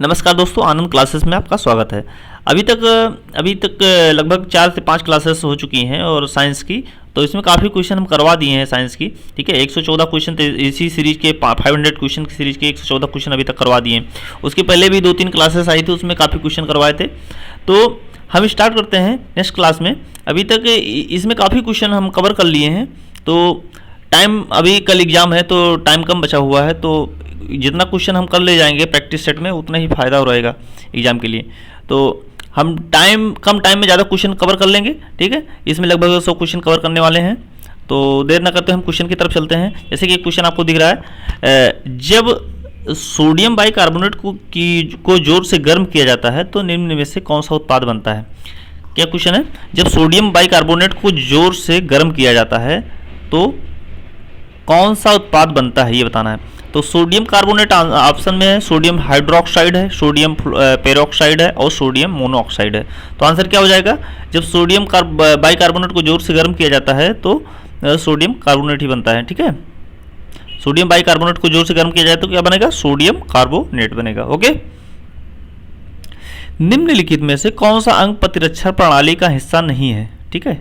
नमस्कार दोस्तों, आनंद क्लासेस में आपका स्वागत है। अभी तक लगभग 4 से 5 क्लासेस हो चुकी हैं और साइंस की, तो इसमें काफ़ी क्वेश्चन हम करवा दिए हैं साइंस की। ठीक है, 114 क्वेश्चन इसी सीरीज के 500 क्वेश्चन की सीरीज के 114 क्वेश्चन अभी तक करवा दिए हैं। उसके पहले भी 2-3 क्लासेस आई थी, उसमें काफ़ी क्वेश्चन करवाए थे। तो हम स्टार्ट करते हैं नेक्स्ट क्लास में। अभी तक इसमें काफ़ी क्वेश्चन हम कवर कर लिए हैं। तो टाइम, अभी कल एग्ज़ाम है तो टाइम कम बचा हुआ है, तो जितना क्वेश्चन हम कर ले जाएंगे प्रैक्टिस सेट में उतना ही फ़ायदा हो रहेगा एग्ज़ाम के लिए। तो हम कम टाइम में ज़्यादा क्वेश्चन कवर कर लेंगे। ठीक है, इसमें लगभग 100 क्वेश्चन कवर करने वाले हैं। तो देर ना करते हम क्वेश्चन की तरफ चलते हैं। जैसे कि क्वेश्चन आपको दिख रहा है, जब सोडियम बाइकार्बोनेट को जोर से गर्म किया जाता है तो निम्न में से कौन सा उत्पाद बनता है। क्या क्वेश्चन है, जब सोडियम बाइकार्बोनेट को जोर से गर्म किया जाता है तो कौन सा उत्पाद बनता है, ये बताना है। तो सोडियम कार्बोनेट ऑप्शन में है, सोडियम हाइड्रोक्साइड है, सोडियम पेरोक्साइड है और सोडियम मोनोऑक्साइड है। तो आंसर क्या हो जाएगा, जब सोडियम बाइकार्बोनेट को जोर से गर्म किया जाता है तो सोडियम कार्बोनेट ही बनता है। ठीक है, सोडियम बाइकार्बोनेट को जोर से गर्म किया जाए तो क्या बनेगा, सोडियम कार्बोनेट बनेगा। ओके, निम्नलिखित में से कौन सा अंग प्रतिरक्षण प्रणाली का हिस्सा नहीं है। ठीक है,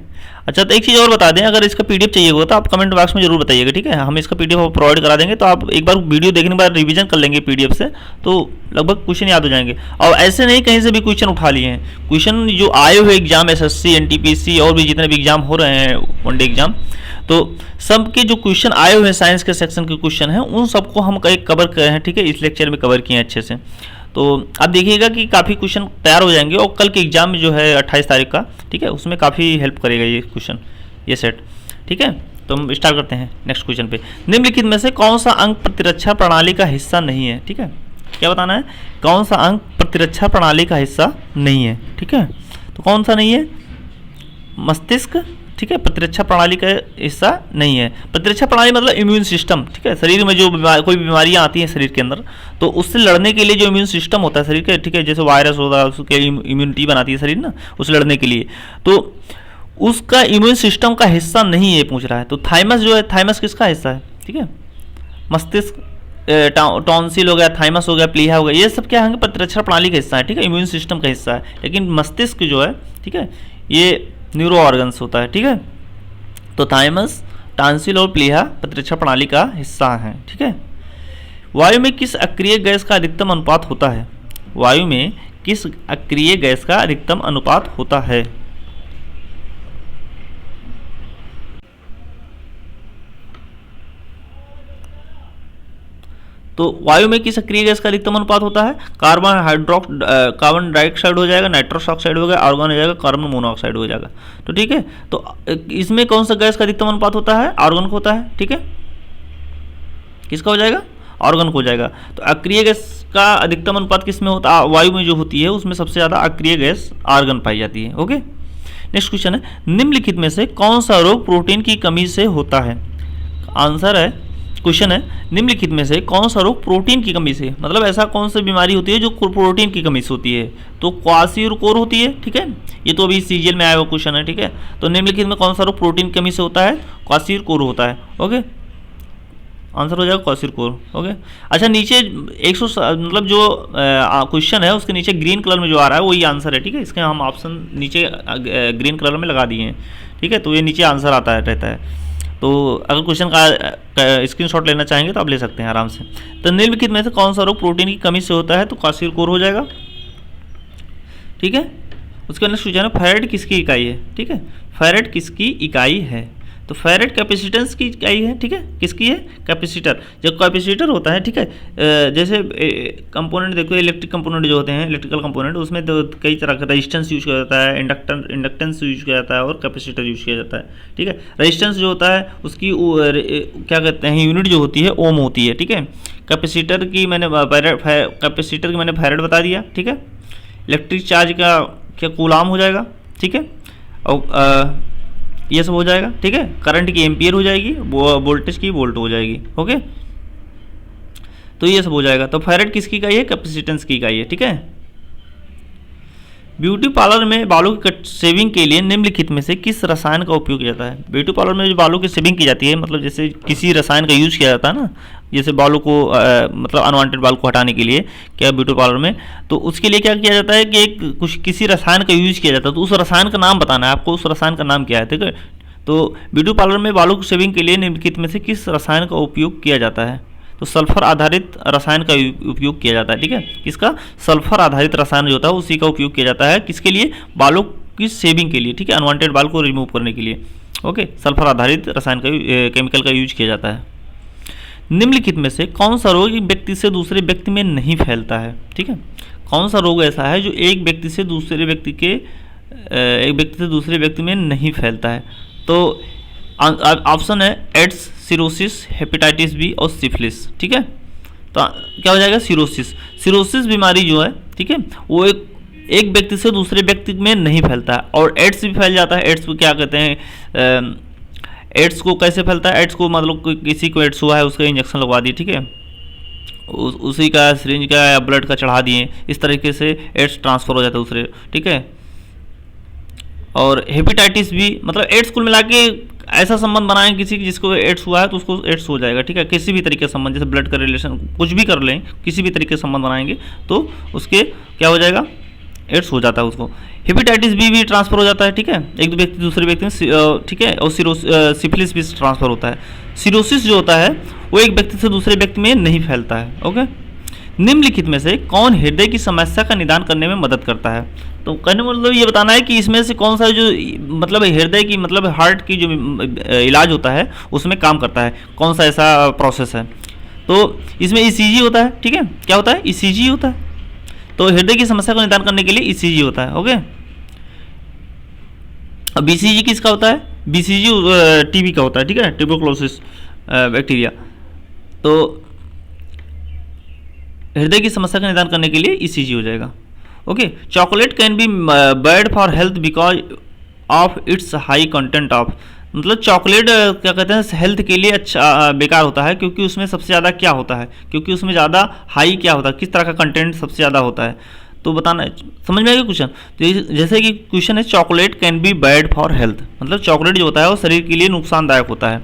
अच्छा तो एक चीज़ और बता दें, अगर इसका पीडीएफ चाहिए होगा तो आप कमेंट बॉक्स में जरूर बताइएगा। ठीक है, हम इसका पीडीएफ प्रोवाइड करा देंगे, तो आप एक बार वीडियो देखने के बाद रिवीजन कर लेंगे पीडीएफ से, तो लगभग क्वेश्चन याद हो जाएंगे। और ऐसे नहीं कहीं से भी क्वेश्चन उठा लिए हैं, क्वेश्चन जो आए हुए एग्जाम एसएससी एनटीपीसी और भी जितने भी एग्जाम हो रहे हैं वनडे एग्जाम, तो सबके जो क्वेश्चन आए हुए हैं साइंस के सेक्शन के क्वेश्चन हैं उन सबको हम कहीं कवर करे हैं। ठीक है, इस लेक्चर में कवर किए हैं अच्छे से। तो आप देखिएगा कि काफ़ी क्वेश्चन तैयार हो जाएंगे और कल के एग्जाम में जो है 28 तारीख का, ठीक है, उसमें काफ़ी हेल्प करेगा ये क्वेश्चन, ये सेट। ठीक है, तो हम स्टार्ट करते हैं नेक्स्ट क्वेश्चन पे। निम्नलिखित में से कौन सा अंग प्रतिरक्षा प्रणाली का हिस्सा नहीं है। ठीक है, क्या बताना है, कौन सा अंग प्रतिरक्षा प्रणाली का हिस्सा नहीं है। ठीक है, तो कौन सा नहीं है, मस्तिष्क। ठीक है, प्रतिरक्षा प्रणाली का हिस्सा नहीं है। प्रतिरक्षा प्रणाली मतलब इम्यून सिस्टम। ठीक है, शरीर में जो कोई बीमारियां आती हैं शरीर के अंदर, तो उससे लड़ने के लिए जो इम्यून सिस्टम होता है शरीर के, ठीक है, जैसे वायरस होता है उसके इम्यूनिटी बनाती है शरीर ना, उससे लड़ने के लिए, तो उसका इम्यून सिस्टम का हिस्सा नहीं है पूछ रहा है। तो थाइमस जो है, थाइमस किसका हिस्सा है। ठीक है, मस्तिष्क, टॉन्सिल हो गया, थाइमस हो गया, प्लीहा हो गया, ये सब क्या है, प्रतिरक्षा प्रणाली का हिस्सा है। ठीक है, इम्यून सिस्टम का हिस्सा है। लेकिन मस्तिष्क जो है, ठीक है, ये न्यूरो ऑर्गन्स होता है। ठीक है, तो थाइमस, टॉन्सिल और प्लीहा प्रतिरक्षा प्रणाली का हिस्सा है। ठीक है, वायु में किस अक्रिय गैस का अधिकतम अनुपात होता है। वायु में किस अक्रिय गैस का अधिकतम अनुपात होता है। तो वायु में किस अक्रिय गैस का अधिकतम अनुपात होता है, कार्बन डाइऑक्साइड हो जाएगा, नाइट्रस ऑक्साइड हो गया, आर्गन हो जाएगा, कार्बन मोनोऑक्साइड हो जाएगा। तो ठीक है, तो इसमें कौन सा गैस का अधिकतम अनुपात होता है, आर्गन को होता है। ठीक है, किसका हो जाएगा, आर्गन को हो जाएगा। तो अक्रिय गैस का अधिकतम अनुपात किस में होता है, वायु में जो होती है उसमें सबसे ज़्यादा अक्रिय गैस आर्गन पाई जाती है। ओके, नेक्स्ट क्वेश्चन है, निम्नलिखित में से कौन सा रोग प्रोटीन की कमी से होता है। आंसर है, क्वेश्चन है, निम्नलिखित में से कौन सा रोग प्रोटीन की कमी से, मतलब ऐसा कौन सी बीमारी होती है जो प्रोटीन की कमी से होती है। तो क्वासियोकोर होती है। ठीक है, ये तो अभी सीजीएल में आया हुआ क्वेश्चन है। ठीक है, तो निम्नलिखित में कौन सा रोग प्रोटीन की कमी से होता है, क्वासियोकोर होता है। ओके, आंसर हो जाएगा क्वासियोकोर। ओके, अच्छा नीचे 100 मतलब जो क्वेश्चन है उसके नीचे ग्रीन कलर में जो आ रहा है वही आंसर है। ठीक है, इसके हम ऑप्शन नीचे ग्रीन कलर में लगा दिए हैं। ठीक है, तो ये नीचे आंसर आता है रहता है। तो अगर क्वेश्चन का स्क्रीनशॉट लेना चाहेंगे तो आप ले सकते हैं आराम से। तो निम्नलिखित में से कौन सा रोग प्रोटीन की कमी से होता है, तो क्वासियोकोर हो जाएगा। ठीक है, उसके अंदर क्वेश्चन है, फैरेड किसकी इकाई है। ठीक है, फैरेड किसकी इकाई है, तो फैरेड कैपेसिटेंस की इकाई है। ठीक है, किसकी है, कैपेसिटर। जब कैपेसिटर होता है, ठीक है, जैसे कंपोनेंट देखो, इलेक्ट्रिक कंपोनेंट जो होते हैं, इलेक्ट्रिकल कंपोनेंट, उसमें तो कई तरह का रेजिस्टेंस यूज किया जाता है, इंडक्टेंस यूज किया जाता है और कैपेसिटर यूज किया जाता है। ठीक है, रेजिस्टेंस जो होता है उसकी क्या कहते हैं, यूनिट जो होती है ओम होती है। ठीक है, कैपेसिटर की मैंने फैरेड बता दिया। ठीक है, इलेक्ट्रिक चार्ज का क्या कूलाम हो जाएगा। ठीक है, और ये सब हो जाएगा। ठीक है, करंट की एम्पियर हो जाएगी, वोल्टेज की वोल्ट हो जाएगी। ओके, तो ये सब हो जाएगा। तो फैरेड किसकी इकाई है, कैपेसिटेंस की इकाई है। ठीक है, ब्यूटी पार्लर में बालों की शेविंग के लिए निम्नलिखित में से किस रसायन का उपयोग किया जाता है। ब्यूटी पार्लर में जो बालों की शेविंग की जाती है, मतलब जैसे किसी रसायन का यूज किया जाता है ना, जैसे बालों को मतलब अनवांटेड बाल को हटाने के लिए क्या ब्यूटी पार्लर में, तो उसके लिए क्या किया जाता है कि एक कुछ किसी रसायन का यूज किया जाता है, तो उस रसायन का नाम बताना है आपको, उस रसायन का नाम क्या है, ठीक है। तो ब्यूटी पार्लर में बालों की शेविंग के लिए निम्नलिखित में से किस रसायन का उपयोग किया जाता है, तो सल्फर आधारित रसायन का उपयोग किया जाता है, ठीक है। किसका? सल्फर आधारित रसायन जो होता है उसी का उपयोग किया जाता है, किसके लिए? बालों की शेविंग के लिए, ठीक है, अनवांटेड बाल को रिमूव करने के लिए। ओके, सल्फर आधारित रसायन का केमिकल का यूज किया जाता है। निम्नलिखित में से कौन सा रोग एक व्यक्ति से दूसरे व्यक्ति में नहीं फैलता है, ठीक है। कौन सा रोग ऐसा है जो एक व्यक्ति से दूसरे व्यक्ति में नहीं फैलता है, तो ऑप्शन है एड्स, सिरोसिस, हेपेटाइटिस बी और सिफिलिस, ठीक है। तो क्या हो जाएगा? सिरोसिस। सिरोसिस बीमारी जो है, ठीक है, वो एक व्यक्ति से दूसरे व्यक्ति में नहीं फैलता है, और एड्स भी फैल जाता है। एड्स को क्या कहते हैं? एड्स को कैसे फैलता है? एड्स को मतलब किसी को एड्स हुआ है, उसका इंजेक्शन लगवा दिए, ठीक है, उसी का सिरिंज का या ब्लड का चढ़ा दिए, इस तरीके से एड्स ट्रांसफर हो जाता है दूसरे, ठीक है। और हेपेटाइटिस भी, मतलब एड्स कुल मिला के ऐसा संबंध बनाएं किसी जिसको एड्स हुआ है तो उसको एड्स हो जाएगा, ठीक है। किसी भी तरीके का संबंध, जैसे ब्लड का रिलेशन कुछ भी कर लें, किसी भी तरीके से संबंध बनाएंगे तो उसके क्या हो जाएगा? एड्स हो जाता है उसको। हेपेटाइटिस बी भी ट्रांसफर हो जाता है, ठीक है, एक व्यक्ति दूसरे व्यक्ति में, ठीक है। और सिफिलिस भी ट्रांसफर होता है। सिरोसिस जो होता है वो एक व्यक्ति से दूसरे व्यक्ति में नहीं फैलता है। ओके, निम्नलिखित में से कौन हृदय की समस्या का निदान करने में मदद करता है, तो कहने मतलब ये बताना है कि इसमें से कौन सा जो मतलब हृदय की मतलब हार्ट की जो इलाज होता है उसमें काम करता है, कौन सा ऐसा प्रोसेस है। तो इसमें ईसीजी होता है, ठीक है, क्या होता है? ईसीजी होता है। तो हृदय की समस्या का निदान करने के लिए ईसीजी होता है। ओके, अब बीसीजी किसका होता है? बीसीजी टीबी का होता है, ठीक है, ट्यूबरकुलोसिस बैक्टीरिया। तो हृदय की समस्या का निदान करने के लिए ईसीजी हो जाएगा। Okay, chocolate can be bad for health because of its high content of, मतलब चॉकलेट क्या कहते हैं हेल्थ के लिए अच्छा बेकार होता है, क्योंकि उसमें सबसे ज़्यादा क्या होता है, क्योंकि उसमें ज़्यादा हाई क्या होता है, किस तरह का कंटेंट सबसे ज़्यादा होता है, तो बताना है। समझ में आएगा क्वेश्चन? तो जैसे कि क्वेश्चन है chocolate can be bad for health, मतलब चॉकलेट जो होता है वो शरीर के लिए नुकसानदायक होता है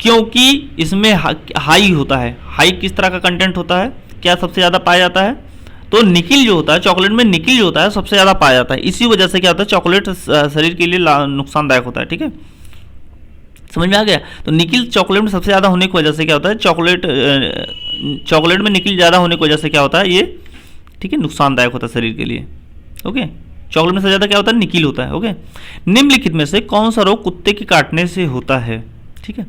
क्योंकि इसमें हाई होता है। हाई किस तरह का कंटेंट होता है, क्या सबसे ज़्यादा पाया जाता है? तो निकिल जो होता है, चॉकलेट में निकिल जो होता है सबसे ज़्यादा पाया जाता है, इसी वजह से क्या होता है चॉकलेट शरीर के लिए नुकसानदायक होता है, ठीक है, समझ में आ गया। तो निकिल चॉकलेट में सबसे ज़्यादा होने की वजह से क्या होता है, चॉकलेट में निकिल ज़्यादा होने की वजह से क्या होता है ये, ठीक है, नुकसानदायक होता है शरीर के लिए। ओके, चॉकलेट में सबसे ज़्यादा क्या होता है? निकिल होता है। ओके, निम्नलिखित में से कौन सा रोग कुत्ते के काटने से होता है, ठीक है,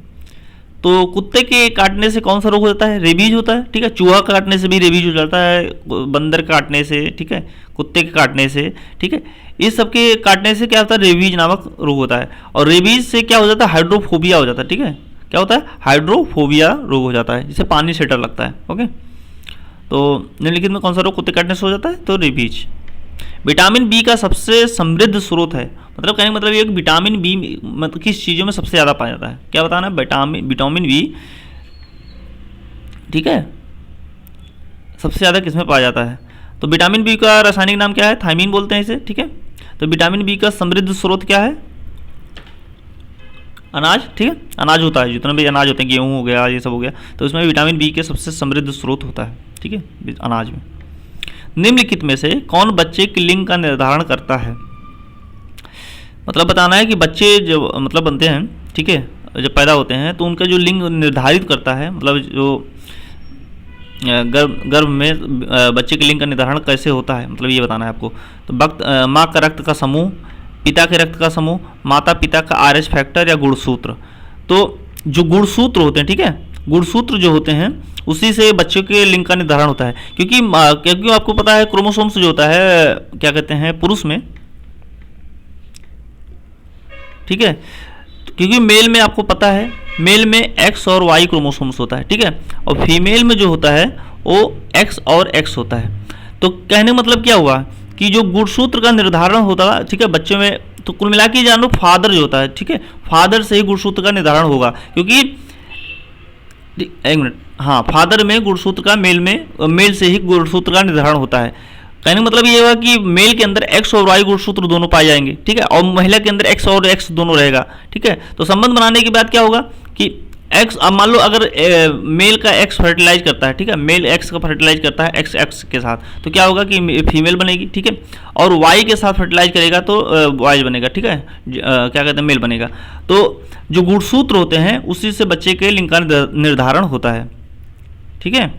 तो कुत्ते के काटने से कौन सा रोग हो जाता है? रेबीज होता है, ठीक है, चूहा काटने से भी रेबीज हो जाता है, बंदर काटने से, ठीक है, कुत्ते के काटने से, ठीक है, इस सब के काटने से क्या होता है? रेबीज नामक रोग होता है। और रेबीज से क्या हो जाता है? हाइड्रोफोबिया हो जाता है, ठीक है, क्या होता है? हाइड्रोफोबिया रोग हो जाता है, जिसे पानी से डर लगता है। ओके, तो निम्नलिखित में कौन सा रोग कुत्ते काटने से हो जाता है? तो रेबीज। विटामिन बी का सबसे समृद्ध स्रोत है, मतलब कहने का मतलब ये कि विटामिन बी मतलब किस चीज़ों में सबसे ज़्यादा पाया जाता है, क्या बताना है? विटामिन बी, ठीक है, सबसे ज़्यादा किस में पाया जाता है? तो विटामिन बी का रासायनिक नाम क्या है? थायमीन बोलते हैं इसे, ठीक है। तो विटामिन बी का समृद्ध स्रोत क्या है? अनाज, ठीक है, अनाज होता है, जितना भी अनाज होते हैं, गेहूँ हो गया, ये सब हो गया, तो इसमें विटामिन बी के सबसे समृद्ध स्रोत होता है, ठीक है, अनाज में। निम्नलिखित में से कौन बच्चे की लिंग का निर्धारण करता है, मतलब बताना है कि बच्चे जब मतलब बनते हैं, ठीक है, जब पैदा होते हैं तो उनका जो लिंग निर्धारित करता है, मतलब जो गर्भ में बच्चे के लिंग का निर्धारण कैसे होता है, मतलब ये बताना है आपको। तो माँ का रक्त का समूह, पिता के रक्त का समूह, माता पिता का RH फैक्टर या गुणसूत्र। तो जो गुणसूत्र होते हैं, ठीक है, गुणसूत्र जो होते हैं उसी से बच्चों के लिंग का निर्धारण होता है, क्योंकि आपको पता है क्रोमोसोम्स जो होता है क्या कहते हैं पुरुष में, ठीक है, क्योंकि मेल में आपको पता है मेल में X और Y क्रोमोसोम्स होता है, ठीक है, और फीमेल में जो होता है वो X और X होता है। तो कहने का मतलब क्या हुआ कि जो गुणसूत्र का निर्धारण होता है, ठीक है, बच्चों में, तो कुल मिला के जान लो फादर जो होता है, ठीक है, फादर से ही गुणसूत्र का निर्धारण होगा, क्योंकि एक मिनट, हाँ, फादर में गुणसूत्र का, मेल से ही गुणसूत्र का निर्धारण होता है। कहने का मतलब ये हुआ कि मेल के अंदर X और Y गुणसूत्र दोनों पाए जाएंगे, ठीक है, और महिला के अंदर X और X दोनों रहेगा, ठीक है। तो संबंध बनाने के बाद क्या होगा कि एक्स, अब मान लो अगर मेल का एक्स फर्टिलाइज करता है, ठीक है, मेल एक्स का फर्टिलाइज करता है एक्स एक्स के साथ, तो क्या होगा कि फीमेल बनेगी, ठीक है। और वाई के साथ फर्टिलाइज करेगा तो वाई बनेगा, ठीक है, क्या कहते हैं, मेल बनेगा। तो जो गुणसूत्र होते हैं उसी से बच्चे के लिंग का निर्धारण होता है, ठीक है।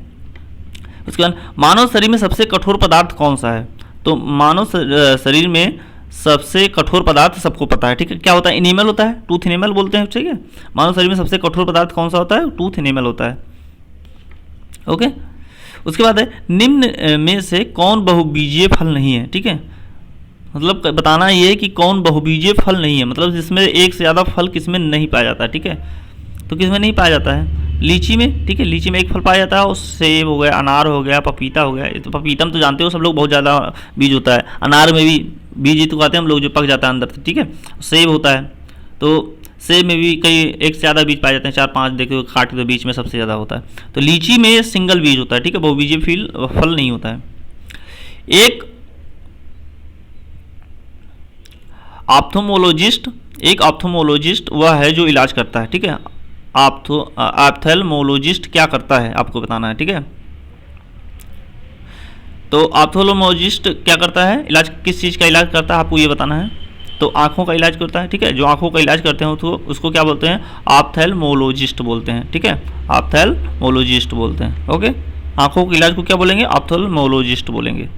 उसके बाद मानव शरीर में सबसे कठोर पदार्थ कौन सा है? तो मानव शरीर में सबसे कठोर पदार्थ सबको पता है, ठीक है, क्या होता है? इनेमल होता है, टूथ इनेमल बोलते हैं, ठीक है। मानव शरीर में सबसे कठोर पदार्थ कौन सा होता है? टूथ इनेमल होता है, ओके। उसके बाद है निम्न में से कौन बहुबीजीय फल नहीं है, ठीक है। मतलब बताना ये है कि कौन बहुबीजीय फल नहीं है, मतलब जिसमें एक से ज़्यादा फल किसमें नहीं पाया जाता, ठीक है। तो किसमें नहीं पाया जाता है? लीची में, ठीक है, लीची में एक फल पाया जाता है, और सेब हो गया, अनार हो गया, पपीता हो गया। तो पपीता में तो जानते हो सब लोग बहुत ज़्यादा बीज होता है, अनार में भी बीज ही तो खाते हैं हम लोग, जो पक जाता है अंदर से, ठीक है। सेब होता है, तो सेब में भी कई एक से ज़्यादा बीज पाए जाते हैं, 4-5 देखो काट के, तो बीच में सबसे ज़्यादा होता है। तो लीची में सिंगल बीज होता है, ठीक है, बहुबीजीय फल नहीं होता है। एक ऑप्थोमोलॉजिस्ट वह है जो इलाज करता है, ठीक है। ऑप्थेल्मोलॉजिस्ट क्या करता है आपको बताना है, ठीक है। तो ऑप्थेल्मोलॉजिस्ट क्या करता है? इलाज, किस चीज़ का इलाज करता है आपको ये बताना है। तो आँखों का इलाज करता है, ठीक है, जो आँखों का इलाज करते हैं तो उसको क्या बोलते हैं? ऑप्थेल्मोलॉजिस्ट बोलते हैं, ठीक है, ऑप्थेल्मोलॉजिस्ट बोलते हैं, ओके। आँखों के इलाज को क्या बोलेंगे? ऑप्थेल्मोलॉजिस्ट बोलेंगे।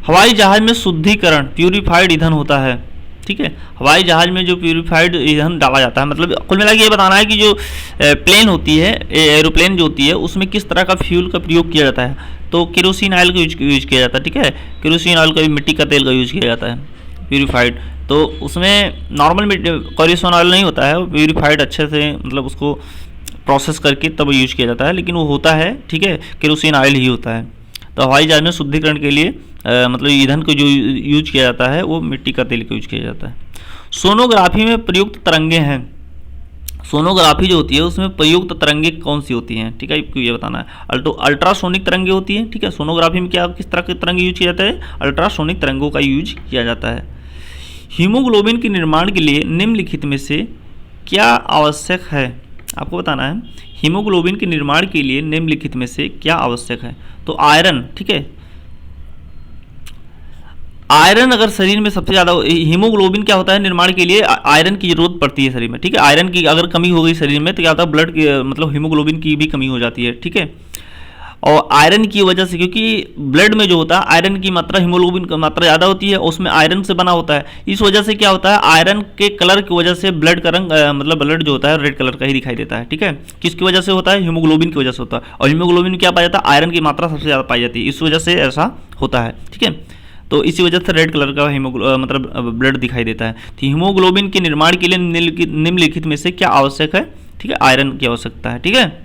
हवाई जहाज में शुद्धिकरण प्यूरिफाइड ईंधन होता है, ठीक है। हवाई जहाज में जो प्यूरिफाइड ईंधन डाला जाता है, मतलब कुल मिला के ये बताना है कि जो प्लेन होती है, एरोप्लेन जो होती है, उसमें किस तरह का फ्यूल का प्रयोग किया जाता है। तो केरोसिन ऑयल का यूज किया जाता है, ठीक है, केरोसिन ऑयल का भी, मिट्टी का तेल का यूज किया जाता है प्यूरिफाइड। तो उसमें नॉर्मल केरोसिन ऑयल नहीं होता है, वो प्यूरिफाइड अच्छे से, मतलब उसको प्रोसेस करके तब यूज किया जाता है, लेकिन वो होता है, ठीक है, केरोसिन ऑयल ही होता है। तो हवाई जहाज में शुद्धिकरण के लिए मतलब ईंधन को जो यूज किया जाता है वो मिट्टी का तेल का यूज किया जाता है। सोनोग्राफी में प्रयुक्त तरंगे हैं, सोनोग्राफी जो होती है उसमें प्रयुक्त तरंगे कौन सी होती हैं, ठीक है, आपको ये बताना है। अल्ट्रासोनिक तरंगे होती हैं, ठीक है। सोनोग्राफी में क्या, किस तरह के तरंगे यूज किया जाता है? अल्ट्रासोनिक तरंगों का यूज किया जाता है। हीमोग्लोबिन के निर्माण के लिए निम्नलिखित में से क्या आवश्यक है? आपको बताना है हीमोग्लोबिन के निर्माण के लिए निम्नलिखित में से क्या आवश्यक है। तो आयरन, ठीक है, आयरन अगर शरीर में सबसे ज़्यादा, हीमोग्लोबिन क्या होता है निर्माण के लिए आयरन की जरूरत पड़ती है शरीर में, ठीक है। आयरन की अगर कमी हो गई शरीर में तो क्या होता है? ब्लड की, मतलब हीमोग्लोबिन की भी कमी हो जाती है, ठीक है। और आयरन की वजह से, क्योंकि ब्लड में जो होता है आयरन की मात्रा, हीमोग्लोबिन की मात्रा ज़्यादा होती है, उसमें आयरन से बना होता है, इस वजह से क्या होता है? आयरन के कलर की वजह से ब्लड का रंग, मतलब ब्लड जो होता है रेड कलर का ही दिखाई देता है, ठीक है। किसकी वजह से होता है? हीमोग्लोबिन की वजह से होता है। और हीमोग्लोबिन में क्या पाया जाता है? आयरन की मात्रा सबसे ज़्यादा पाई जाती है, इस वजह से ऐसा होता है, ठीक है। तो इसी वजह से रेड कलर का मतलब ब्लड दिखाई देता है। तो हीमोग्लोबिन के निर्माण के लिए निम्नलिखित में से क्या आवश्यक है? ठीक है, आयरन की आवश्यकता है, ठीक है।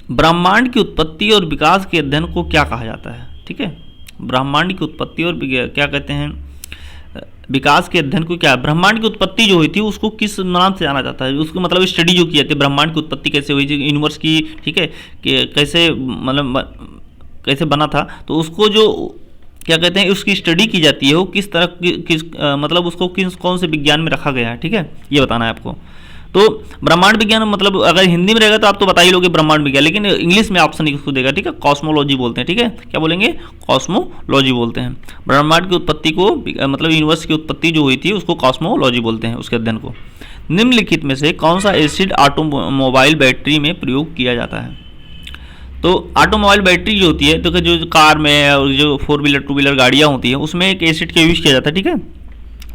ब्रह्मांड की उत्पत्ति और विकास के अध्ययन को क्या कहा जाता है? ठीक है, ब्रह्मांड की उत्पत्ति और क्या कहते हैं, विकास के अध्ययन को क्या, ब्रह्मांड की उत्पत्ति जो हुई थी उसको किस नाम से जाना जाता है? उसको मतलब स्टडी जो की जाती है, ब्रह्मांड की उत्पत्ति कैसे हुई थी, यूनिवर्स की, ठीक है, कि कैसे मतलब कैसे बना था, तो उसको जो क्या कहते हैं उसकी स्टडी की जाती है, वो किस तरह किस मतलब उसको किस कौन से विज्ञान में रखा गया है, ठीक है, ये बताना है आपको। तो ब्रह्मांड विज्ञान मतलब अगर हिंदी में रहेगा तो आप तो बता ही लोगे ब्रह्मांड विज्ञान, लेकिन इंग्लिश में ऑप्शन इसको देगा, ठीक है, कॉस्मोलॉजी बोलते हैं, ठीक है, क्या बोलेंगे? कॉस्मोलॉजी बोलते हैं। ब्रह्मांड की उत्पत्ति को मतलब यूनिवर्स की उत्पत्ति जो हुई थी उसको कॉस्मोलॉजी बोलते हैं, उसके अध्ययन को। निम्नलिखित में से कौन सा एसिड ऑटोमोबाइल बैटरी में प्रयोग किया जाता है? तो ऑटोमोबाइल बैटरी जो होती है, तो जो कार में और जो 4 व्हीलर 2 व्हीलर गाड़ियाँ होती हैं उसमें एक एसिड का यूज किया जाता है, ठीक है।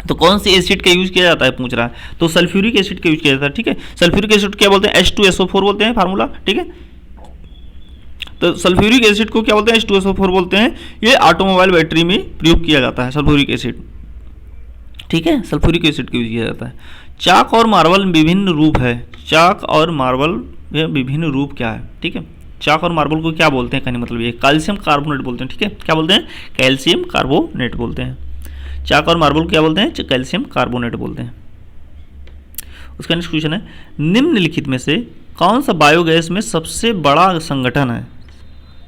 तो कौन सी एसिड का यूज किया जाता है पूछ रहा है, तो सल्फ्यूरिक एसिड का यूज किया जाता है, ठीक है। सल्फ्यूरिक एसिड क्या बोलते हैं? H2SO4 बोलते हैं फार्मूला, ठीक है। तो सल्फ्यूरिक एसिड को क्या बोलते हैं? H2SO4 बोलते हैं। ये ऑटोमोबाइल बैटरी में प्रयोग किया जाता है सल्फ्यूरिक एसिड, ठीक है, सल्फ्यूरिक एसिड का यूज किया जाता है। चाक और मार्बल विभिन्न रूप है, चाक और मार्बल विभिन्न रूप क्या है? ठीक है, चाक और मार्बल को क्या बोलते हैं, कहने मतलब ये कैल्शियम कार्बोनेट बोलते हैं, ठीक है, क्या बोलते हैं? कैल्शियम कार्बोनेट बोलते हैं। चाक और मार्बल क्या बोलते हैं? कैल्शियम कार्बोनेट बोलते हैं। उसका नेक्स्ट क्वेश्चन है, निम्नलिखित में से कौन सा बायोगैस में सबसे बड़ा संगठन है?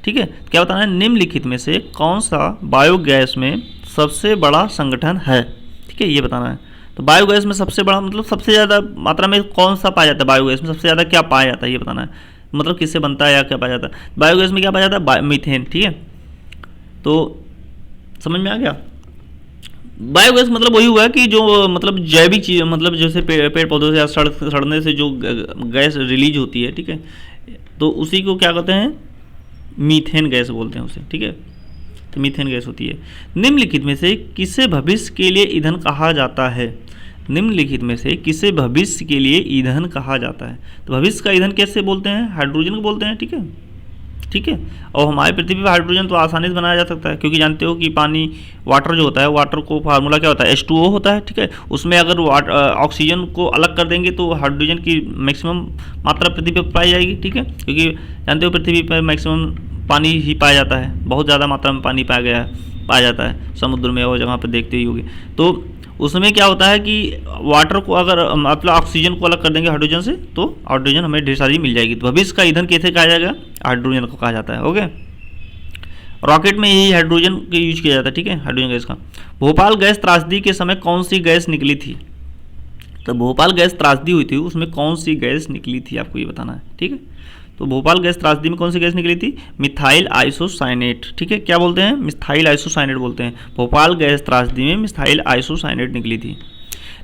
ठीक है, क्या बताना है? निम्नलिखित में से कौन सा बायोगैस में सबसे बड़ा संगठन है, ठीक है, ये बताना है। तो बायोगैस में सबसे बड़ा मतलब सबसे ज़्यादा मात्रा में कौन सा पाया जाता है, बायोगैस में सबसे ज़्यादा क्या पाया जाता है ये बताना है, मतलब किससे बनता है या क्या पाया जाता है। बायोगैस में क्या पाया जाता है, मीथेन, ठीक है। तो समझ में आ गया। बायोगैस मतलब वही हुआ कि जो मतलब जैविक चीज, मतलब जैसे पेड़ पौधों से या सड़ने से जो गैस रिलीज होती है, ठीक है, तो उसी को क्या कहते हैं, मीथेन गैस बोलते हैं उसे, ठीक है। तो मीथेन गैस होती है। निम्नलिखित में से किसे भविष्य के लिए ईंधन कहा जाता है, निम्नलिखित में से किसे भविष्य के लिए ईंधन कहा जाता है। तो भविष्य का ईंधन कैसे बोलते हैं, हाइड्रोजन को बोलते हैं, ठीक है, ठीक है। और हमारी पृथ्वी पर हाइड्रोजन तो आसानी से बनाया जा सकता है, क्योंकि जानते हो कि पानी, वाटर जो होता है, वाटर को फार्मूला क्या होता है, H2O होता है, ठीक है। उसमें अगर ऑक्सीजन को अलग कर देंगे तो हाइड्रोजन की मैक्सिमम मात्रा पृथ्वी पर पाई जाएगी, ठीक है, क्योंकि जानते हो पृथ्वी पर मैक्सिमम पानी ही पाया जाता है, बहुत ज़्यादा मात्रा में पानी पाया जाता है समुद्र में और जगह पर देखते ही होंगे। तो उसमें क्या होता है कि वाटर को अगर मतलब ऑक्सीजन को अलग कर देंगे हाइड्रोजन से, तो हाइड्रोजन हमें ढेर सारी मिल जाएगी। तो भविष्य का ईंधन कैसे कहा जाएगा, हाइड्रोजन को कहा जाता है, ओके। रॉकेट में यही हाइड्रोजन का यूज किया जाता है, ठीक है, हाइड्रोजन गैस का। भोपाल गैस त्रासदी के समय कौन सी गैस निकली थी, तो भोपाल गैस त्रासदी हुई थी उसमें कौन सी गैस निकली थी, आपको ये बताना है, ठीक है। तो भोपाल गैस त्रासदी में कौन सी गैस निकली थी, मिथाइल आइसोसाइनेट, ठीक है, क्या बोलते हैं, मिथाइल आइसोसाइनेट बोलते हैं। भोपाल गैस त्रासदी में मिथाइल आइसोसाइनेट निकली थी।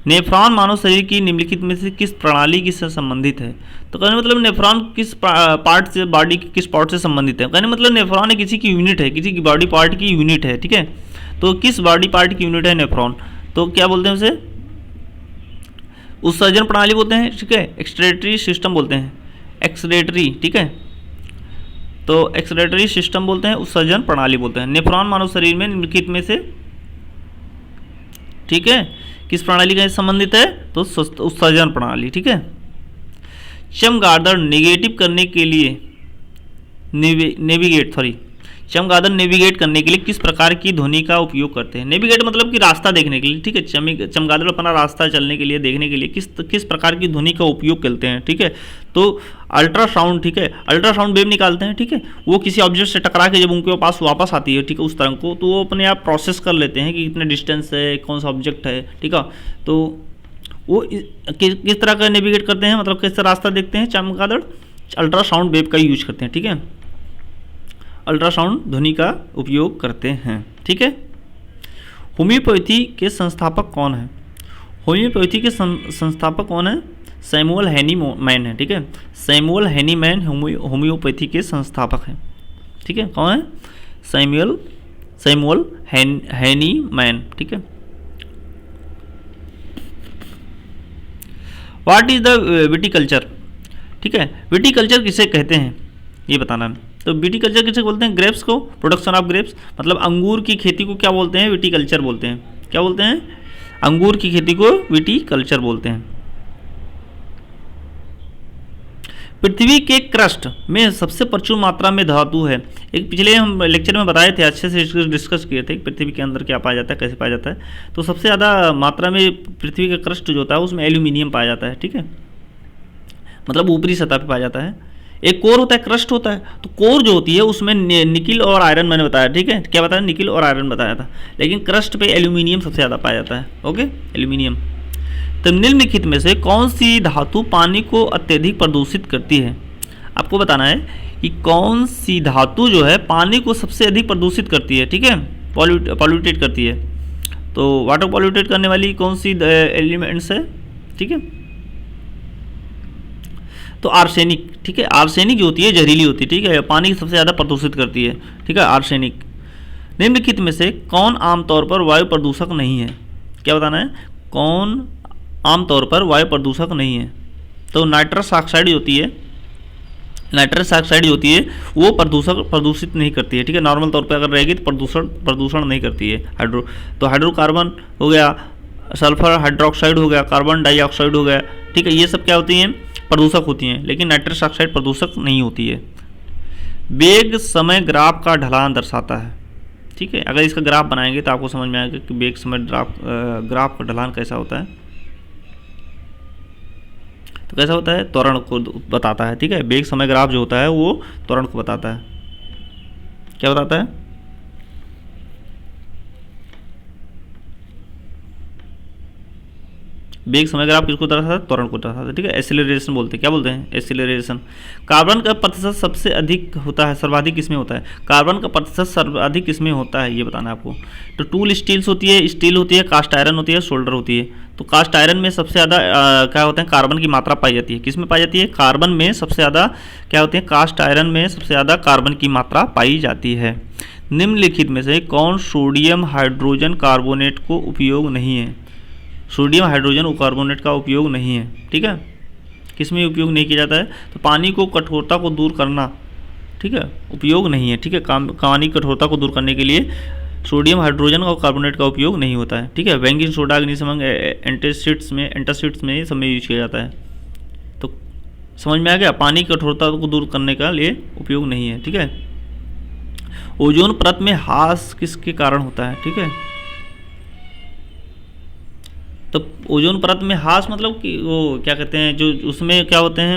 नेफ्रॉन मानव शरीर की निम्नलिखित में से किस प्रणाली की से संबंधित है, तो कहने मतलब नेफ्रॉन किस पार्ट से, बॉडी के किस पार्ट से संबंधित है, कहने मतलब नेफ्रॉन किसी की यूनिट है, किसी की बॉडी पार्ट की यूनिट है, ठीक है। तो किस बॉडी पार्ट की यूनिट है नेफ्रॉन, तो क्या बोलते हैं उसे, उत्सर्जन प्रणाली बोलते हैं, ठीक है, एक्सक्रीटरी सिस्टम बोलते हैं, एक्सक्रीटरी, ठीक है। तो एक्सक्रीटरी सिस्टम बोलते हैं, उत्सर्जन प्रणाली बोलते हैं। नेफ्रॉन मानव शरीर में निम्नलिखित में से, ठीक है, किस प्रणाली का संबंधित है, तो उत्सर्जन प्रणाली, ठीक है। चमगादड़ नेगेटिव करने के लिए चमगादड़ नेविगेट करने के लिए किस प्रकार की ध्वनि का उपयोग करते हैं, नेविगेट मतलब कि रास्ता देखने के लिए, ठीक है। चमगादड़ अपना रास्ता चलने के लिए, देखने के लिए किस प्रकार की ध्वनि का उपयोग करते हैं, ठीक है। तो अल्ट्रासाउंड, ठीक है, अल्ट्रासाउंड वेव निकालते हैं, ठीक है। वो किसी ऑब्जेक्ट से टकरा के जब उनके पास वापस आती है, ठीक है, उस तरंग को, तो वो अपने आप प्रोसेस कर लेते हैं कि कितने डिस्टेंस है, कौन सा ऑब्जेक्ट है, ठीक है। तो वो किस तरह का नेविगेट करते हैं, मतलब किस तरह रास्ता देखते हैं चमगादड़, अल्ट्रासाउंड वेव का यूज करते हैं, ठीक है, अल्ट्रासाउंड ध्वनि का उपयोग करते हैं, ठीक है। होम्योपैथी के संस्थापक कौन है, होम्योपैथी के संस्थापक कौन है, सैमुअल हैनीमैन है, ठीक है। सैमुअल हैनीमैन होम्योपैथी के संस्थापक हैं, ठीक है। कौन है, सैमुअल हैनीमैन, ठीक है। व्हाट इज द विटिकल्चर, ठीक है, विटिकल्चर किसे कहते हैं ये बताना है। तो विटिकल्चर किसे बोलते हैं, ग्रेप्स को, प्रोडक्शन ऑफ ग्रेप्स, मतलब अंगूर की खेती को क्या बोलते हैं, विटिकल्चर बोलते हैं, क्या बोलते हैं, अंगूर की खेती को विटिकल्चर बोलते हैं। पृथ्वी के क्रस्ट में सबसे प्रचुर मात्रा में धातु है, एक पिछले हम लेक्चर में बताए थे, अच्छे से डिस्कस किए थे पृथ्वी के अंदर क्या पाया जाता है, कैसे पाया जाता है। तो सबसे ज़्यादा मात्रा में पृथ्वी का क्रस्ट जो होता है उसमें एल्यूमिनियम पाया जाता है, ठीक है, मतलब ऊपरी सतह पे पाया जाता है। एक कोर होता है, क्रस्ट होता है, तो कोर जो होती है उसमें निकिल और आयरन मैंने बताया, ठीक है, क्या बताया, निकिल और आयरन बताया था, लेकिन क्रस्ट पे एल्यूमिनियम सबसे ज़्यादा पाया जाता है, ओके, एल्यूमिनियम। तो निम्नलिखित में से कौन सी धातु पानी को अत्यधिक प्रदूषित करती है, आपको बताना है कि कौन सी धातु जो है पानी को सबसे अधिक प्रदूषित करती है, ठीक है, पॉल्यूटेट करती है। तो वाटर पॉल्यूटेट करने वाली कौन सी एलिमेंट्स है, ठीक है, तो आर्सेनिक, ठीक है, आर्सेनिक जो होती है जहरीली होती है, ठीक है, पानी सबसे ज़्यादा प्रदूषित करती है, ठीक है, आर्सेनिक। निम्नलिखित में से कौन आमतौर पर वायु प्रदूषक नहीं है, क्या बताना है, कौन आमतौर पर वायु प्रदूषक नहीं है। तो नाइट्रस ऑक्साइड होती है, नाइट्रस ऑक्साइड जो होती है वो प्रदूषित नहीं करती है, ठीक है, नॉर्मल तौर पे अगर रहेगी तो प्रदूषण नहीं करती है। तो हाइड्रोकार्बन हो गया, सल्फर हाइड्रोक्साइड हो गया, कार्बन डाइऑक्साइड हो गया, ठीक है, ये सब क्या होती हैं, प्रदूषक होती हैं, लेकिन नाइट्रस ऑक्साइड प्रदूषक नहीं होती है। वेग समय ग्राफ का ढलान दर्शाता है, ठीक है, अगर इसका ग्राफ बनाएंगे तो आपको समझ में आएगा कि वेग समय ग्राफ का ढलान कैसा होता है। तो कैसा होता है, त्वरण को बताता है, ठीक है, वेग समय ग्राफ जो होता है वो त्वरण को बताता है, क्या बताता है, वेग समय ग्राफ किसको दर्शाता है, त्वरण को दर्शाता है, ठीक है। एसिलरेशन बोलते हैं, क्या बोलते हैं, एसिलरेशन। कार्बन का प्रतिशत सबसे अधिक होता है, सर्वाधिक किसमें होता है, कार्बन का प्रतिशत सर्वाधिक किसमें होता है, ये बताना है आपको। तो टूल स्टील्स होती है, स्टील होती है, कास्ट आयरन होती है, सोल्डर होती है। तो कास्ट आयरन में सबसे ज़्यादा क्या होते हैं, कार्बन की मात्रा पाई जाती है, किसमें पाई जाती है, कार्बन में सबसे ज़्यादा क्या होते हैं, कास्ट आयरन में सबसे ज़्यादा कार्बन की मात्रा पाई जाती है। निम्नलिखित में से कौन सोडियम हाइड्रोजन कार्बोनेट को उपयोग नहीं है, सोडियम हाइड्रोजन कार्बोनेट का उपयोग नहीं है, ठीक है। किसमें उपयोग नहीं किया जाता है, तो पानी को कठोरता को दूर करना, ठीक है, उपयोग नहीं है, ठीक है। पानी की कठोरता को दूर करने के लिए सोडियम हाइड्रोजन और कार्बोनेट का उपयोग नहीं होता है, ठीक है। बेंजीन सोडा अग्निशमन एंटासिड्स में सब में यूज किया जाता है। तो समझ में आ गया, पानी की कठोरता को दूर करने का लिए उपयोग नहीं है, ठीक है। ओजोन परत में ह्रास किसके कारण होता है, ठीक है। तो ओजोन परत में ह्रास मतलब कि वो क्या कहते हैं, जो उसमें क्या होते हैं,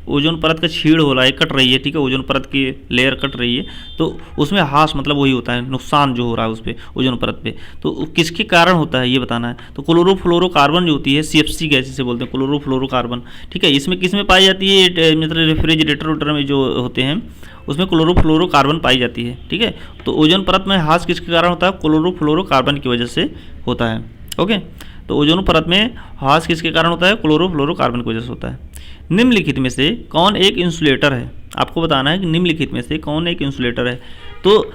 ओजोन परत का छीड़ हो रहा है, कट रही है, ठीक है, ओजोन परत की लेयर कट रही है, तो उसमें ह्रास मतलब वही होता है, नुकसान जो हो रहा है उस पर, ओजोन परत पे। तो किसके कारण होता है ये बताना है। तो क्लोरोफ्लोरोकार्बन जो होती है, CFC गैस जिसे बोलते हैं, क्लोरोफ्लोरोकार्बन, ठीक है। इसमें किसमें पाई जाती है, मतलब रेफ्रिजरेटर वोटर में जो होते हैं उसमें क्लोरोफ्लोरोकार्बन पाई जाती है, ठीक है। तो ओजोन परत में ह्रास किसके कारण होता है, क्लोरोफ्लोरोकार्बन की वजह से होता है, ओके। तो ओजोन परत में ह्रास किसके कारण होता है, क्लोरोफ्लोरोकार्बन की वजह से होता है। निम्नलिखित में से कौन एक इंसुलेटर है, आपको बताना है कि निम्नलिखित में से कौन एक इंसुलेटर है। तो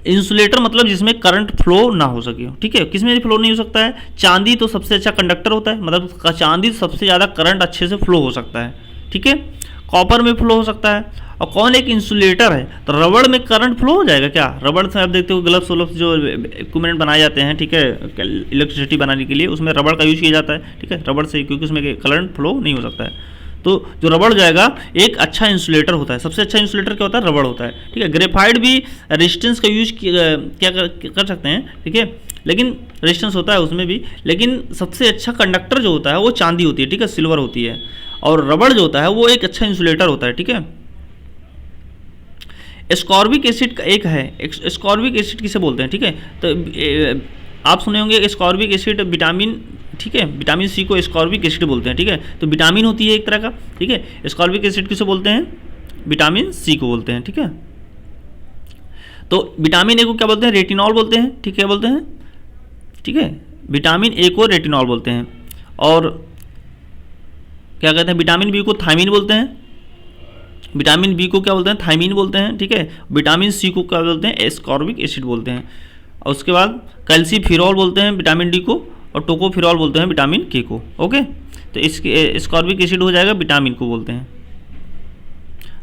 इंसुलेटर मतलब जिसमें करंट फ्लो ना हो सके, ठीक है। किसमें फ्लो नहीं हो सकता है, चांदी तो सबसे अच्छा कंडक्टर होता है, मतलब चांदी सबसे ज़्यादा करंट अच्छे से फ्लो हो सकता है, ठीक है। कॉपर में फ्लो हो सकता है। और कौन एक इंसुलेटर है, तो रबड़ में करंट फ्लो हो जाएगा क्या, रबड़ से आप देखते हो ग्लव्स वल्व्स जो इक्विपमेंट बनाए जाते हैं, ठीक है, इलेक्ट्रिसिटी बनाने के लिए उसमें रबड़ का यूज किया जाता है, ठीक है, रबड़ से, क्योंकि उसमें करंट फ्लो नहीं हो सकता है। तो जो रबड़ जाएगा एक अच्छा इंसुलेटर होता है, सबसे अच्छा इंसुलेटर क्या होता है, रबड़ होता है, ठीक है। ग्रेफाइट भी रेजिस्टेंस का यूज क्या कर सकते हैं, ठीक है, लेकिन रेजिस्टेंस होता है उसमें भी, लेकिन सबसे अच्छा कंडक्टर जो होता है वो चांदी होती है, ठीक है, सिल्वर होती है। और रबड़ जो होता है वो एक अच्छा इंसुलेटर होता है, ठीक है। एस्कॉर्बिक एसिड का एक है, एस्कॉर्बिक एसिड किसे बोलते हैं, ठीक है। तो आप सुने होंगे एस्कॉर्बिक एसिड विटामिन, ठीक है, विटामिन सी को एस्कॉर्बिक एसिड बोलते हैं, ठीक है। तो विटामिन होती है एक तरह का, ठीक है। एस्कॉर्बिक एसिड किसे बोलते हैं, विटामिन सी को बोलते हैं, ठीक है। तो विटामिन ए को क्या बोलते हैं, रेटिनॉल बोलते हैं, ठीक है, बोलते हैं, ठीक है। विटामिन ए को रेटिनॉल बोलते हैं। और क्या कहते हैं, विटामिन बी को थायमीन बोलते हैं, विटामिन बी को क्या बोलते हैं, थायमीन बोलते हैं, ठीक है। विटामिन सी को क्या बोलते हैं, एस्कॉर्बिक एसिड बोलते हैं। और उसके बाद कैल्सीफिरॉल बोलते हैं विटामिन डी को, और टोकोफिरॉल बोलते हैं विटामिन के को, ओके। तो इसके एस्कॉर्बिक एसिड हो जाएगा, विटामिन को बोलते हैं।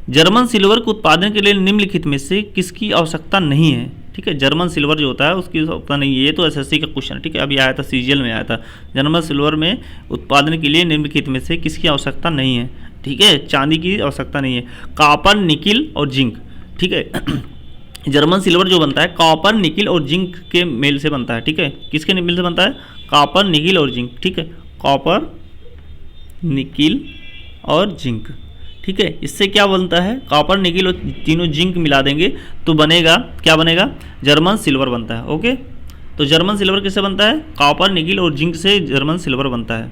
जर्मन सिल्वर के उत्पादन के लिए निम्नलिखित में से किसकी आवश्यकता नहीं है, ठीक है। जर्मन सिल्वर जो होता है उसकी आवश्यकता नहीं है, ये तो SSC का क्वेश्चन, ठीक है, अभी आया था, सीजीएल में आया था। जर्मन सिल्वर में उत्पादन के लिए निम्नलिखित में से किसकी आवश्यकता नहीं है, ठीक है, चांदी की आवश्यकता नहीं है। कॉपर, निकिल और जिंक, ठीक है। जर्मन सिल्वर जो बनता है कॉपर, निकिल और जिंक के मेल से बनता है, ठीक है। किसके मेल से बनता है, कॉपर, निकिल और जिंक, ठीक है, कॉपर, निकिल और जिंक, ठीक है। इससे क्या बनता है, कॉपर, निकिल और तीनों जिंक मिला देंगे तो बनेगा, क्या बनेगा, जर्मन सिल्वर बनता है, ओके। तो जर्मन सिल्वर किससे बनता है, कॉपर, निकिल और जिंक से जर्मन सिल्वर बनता है।